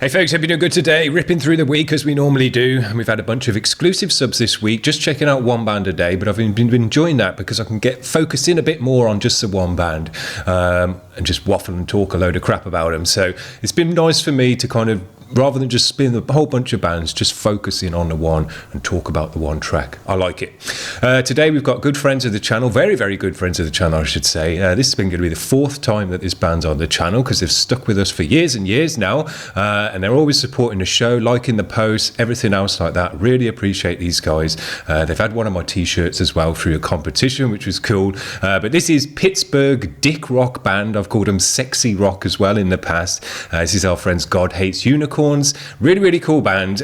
Hey folks, hope you're doing good today. Ripping through the week as we normally do. And we've had a bunch of exclusive subs this week, just checking out one band a day. But I've been enjoying that because I can get focused in a bit more on just the one band and just waffle and talk a load of crap about them. So it's been nice for me to kind of, rather than just spin a whole bunch of bands, just focus in on the one and talk about the one track. I like it. Today we've got good friends of the channel, very, very good friends of the channel, I should say. This has been going to be the fourth time that this band's on the channel because they've stuck with us for years and years now. And they're always supporting the show, liking the posts, everything else like that. Really appreciate these guys. They've had one of my t-shirts as well through a competition, which was cool. But this is Pittsburgh Dick Rock Band. I've called them Sexy Rock as well in the past. This is our friends God Hates Unicorns. Really, really cool band.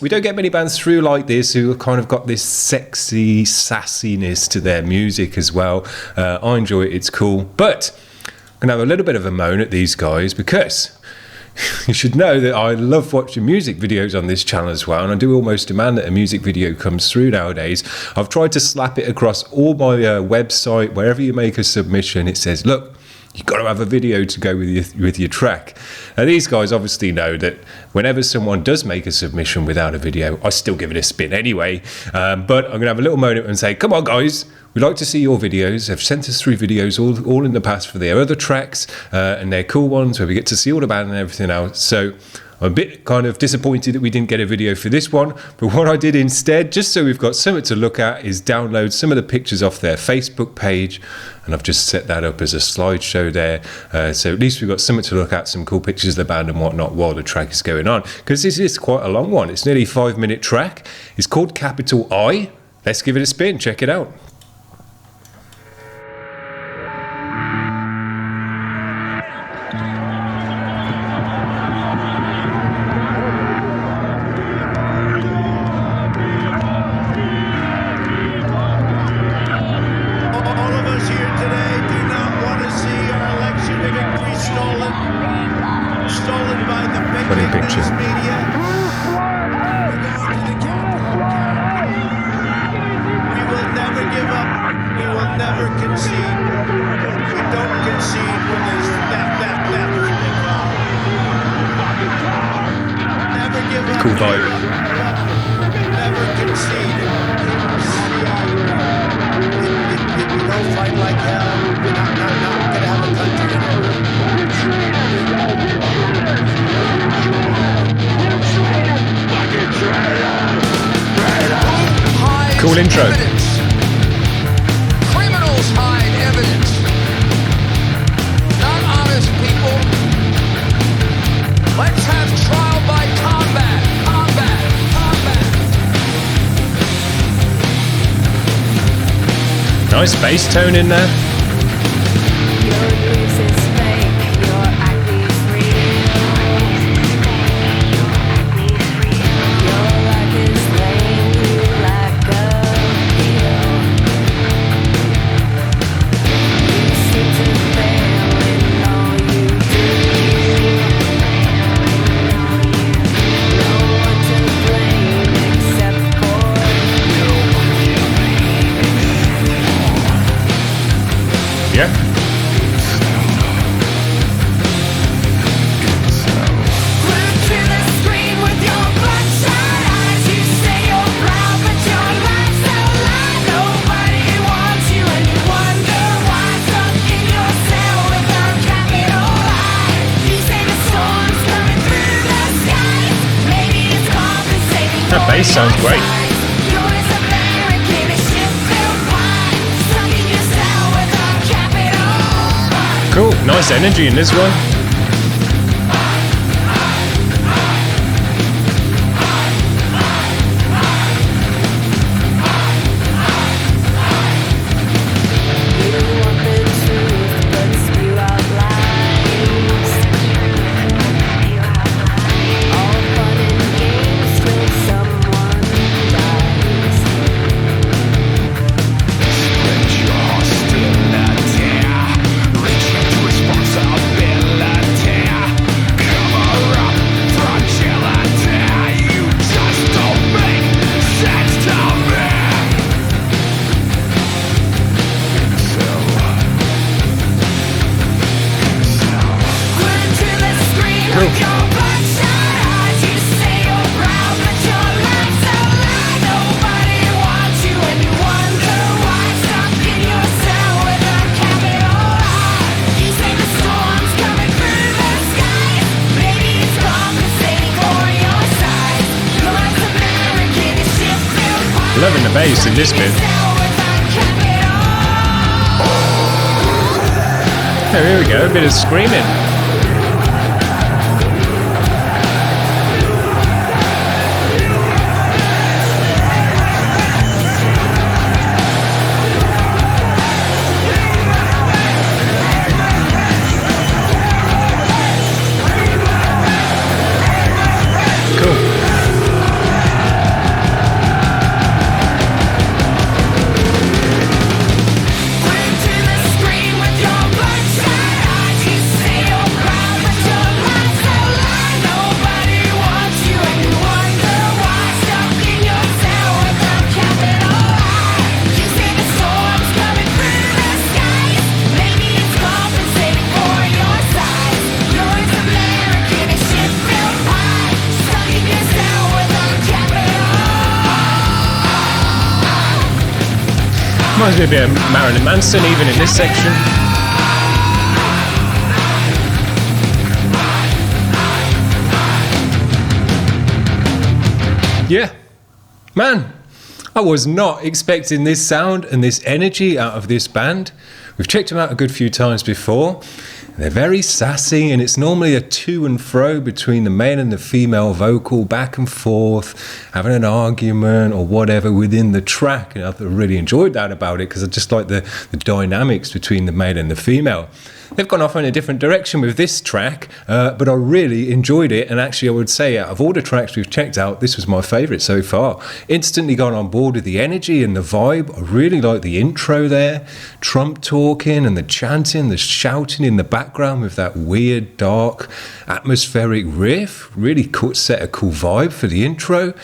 We don't get many bands through like this who have kind of got this sexy sassiness to their music as well. I enjoy it. It's cool. But I'm going to have a little bit of a moan at these guys because you should know that I love watching music videos on this channel as well, and I do almost demand that a music video comes through nowadays. I've tried to slap it across all my website. Wherever you make a submission, it says, look, you've got to have a video to go with your track. Now, these guys obviously know that whenever someone does make a submission without a video, I still give it a spin anyway. But I'm going to have a little moment and say, come on, guys, we'd like to see your videos. They've sent us through videos all in the past for their other tracks, and they're cool ones where we get to see all the band and everything else. So I'm a bit kind of disappointed that we didn't get a video for this one, but what I did instead, just so we've got something to look at, is download some of the pictures off their Facebook page, and I've just set that up as a slideshow there, so at least we've got something to look at, some cool pictures of the band and whatnot while the track is going on, because this is quite a long one. It's nearly a 5-minute track. It's called Capital I. Let's give it a spin. Check it out. Funny picture. We will never give up. We will never concede. We don't concede when there's left. Never give up. Cool vibe. Never concede. We don't fight like hell. We're not gonna have a country. Cool intro. Evidence. Criminals hide evidence. Not honest people. Let's have trial by combat. Nice bass tone in there. Your news is fake, your acne is real. Your life is lame, you lack a hero. You seem to fail in all you do. No one to blame except for you. Yeah. Glued to the screen with your bloodshot eyes. You say you're proud, but your life's a lie. Nobody wants you, and you wonder why. Stuck in your cell with a capital I. You say the storm's coming through the skies. Maybe it's compensating. That bass sounds great. Yours American, a ship-filled pie. Stuck in your cell with a capital I. Cool. Nice energy in this one. You want the truth, but spew out lies. All fun and games till someone dies. Spread your hostility. Retreat responsibility. loving the bass in this bit. Oh, here we go, a bit of screaming. Reminds me a bit of Marilyn Manson, even in this section. Yeah, man, I was not expecting this sound and this energy out of this band. We've checked them out a good few times before. They're very sassy, and it's normally a to and fro between the male and the female vocal, back and forth, having an argument or whatever within the track. And I really enjoyed that about it, because I just like the dynamics between the male and the female. They've gone off in a different direction with this track, but I really enjoyed it. And actually, I would say out of all the tracks we've checked out, this was my favourite so far. Instantly gone on board with the energy and the vibe. I really like the intro there. Trump talking and the chanting, the shouting in the background with that weird, dark, atmospheric riff. Really set a cool vibe for the intro.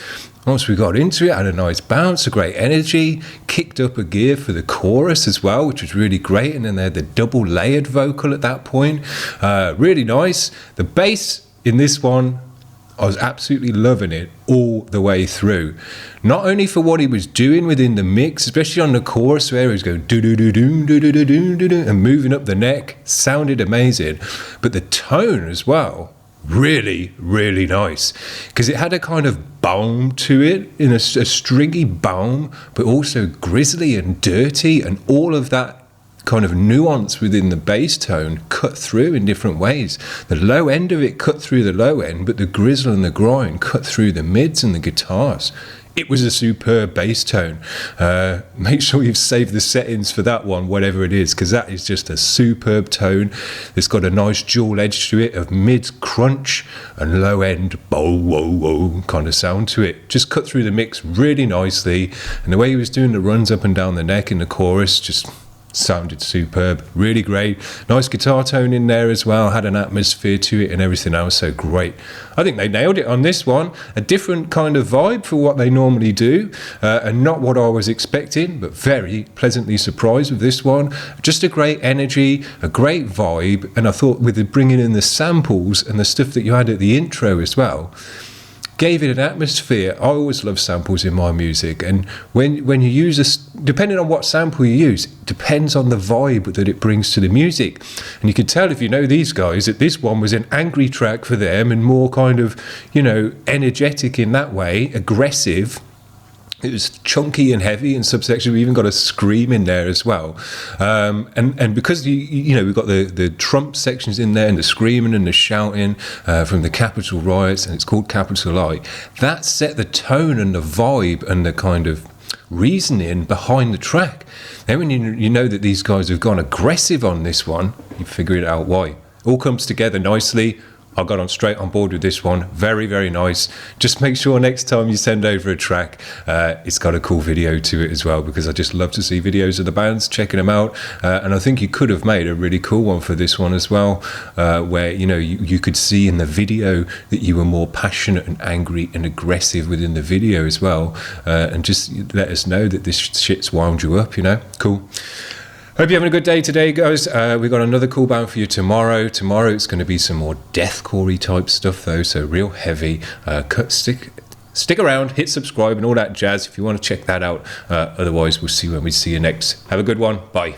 Once we got into it, had a nice bounce, a great energy, kicked up a gear for the chorus as well, which was really great. And then they had the double layered vocal at that point. Really nice. The bass in this one, I was absolutely loving it all the way through. Not only for what he was doing within the mix, especially on the chorus where he was going do-do-do-do, do-do-do-do, and moving up the neck, sounded amazing. But the tone as well, really, really nice, because it had a kind of boom to it, in a stringy boom, but also grisly and dirty, and all of that kind of nuance within the bass tone cut through in different ways. The low end of it cut through the low end, but the grizzle and the grind cut through the mids and the guitars. It was a superb bass tone. Make sure you've saved the settings for that one, whatever it is, because that is just a superb tone. It's got a nice dual edge to it of mid crunch and low end bow, whoa, whoa kind of sound to it. Just cut through the mix really nicely. And the way he was doing the runs up and down the neck in the chorus just sounded superb. Really great. Nice guitar tone in there as well. Had an atmosphere to it and everything else. So great. I think they nailed it on this one. A different kind of vibe for what they normally do, and not what I was expecting, but very pleasantly surprised with this one. Just a great energy, a great vibe. And I thought with the bringing in the samples and the stuff that you had at the intro as well, gave it an atmosphere. I always love samples in my music, and when you use depending on what sample you use, depends on the vibe that it brings to the music. And you can tell, if you know these guys, that this one was an angry track for them, and more kind of, energetic in that way, aggressive. It was chunky and heavy in subsection. We even got a scream in there as well. And because, we've got the Trump sections in there and the screaming and the shouting from the Capitol riots, and it's called Capital I, that set the tone and the vibe and the kind of reasoning behind the track. Then when you know that these guys have gone aggressive on this one, you figure it out why. All comes together nicely. I got straight on board with this one. Very, very nice. Just make sure next time you send over a track, it's got a cool video to it as well, because I just love to see videos of the bands, checking them out. And I think you could have made a really cool one for this one as well, where, you could see in the video that you were more passionate and angry and aggressive within the video as well. And just let us know that this shit's wound you up, Cool. Hope you're having a good day today, guys. We've got another cool band for you tomorrow. Tomorrow it's going to be some more deathcore-y type stuff, though, so real heavy. Stick around, hit subscribe and all that jazz if you want to check that out. Otherwise, we'll see you when we see you next. Have a good one. Bye.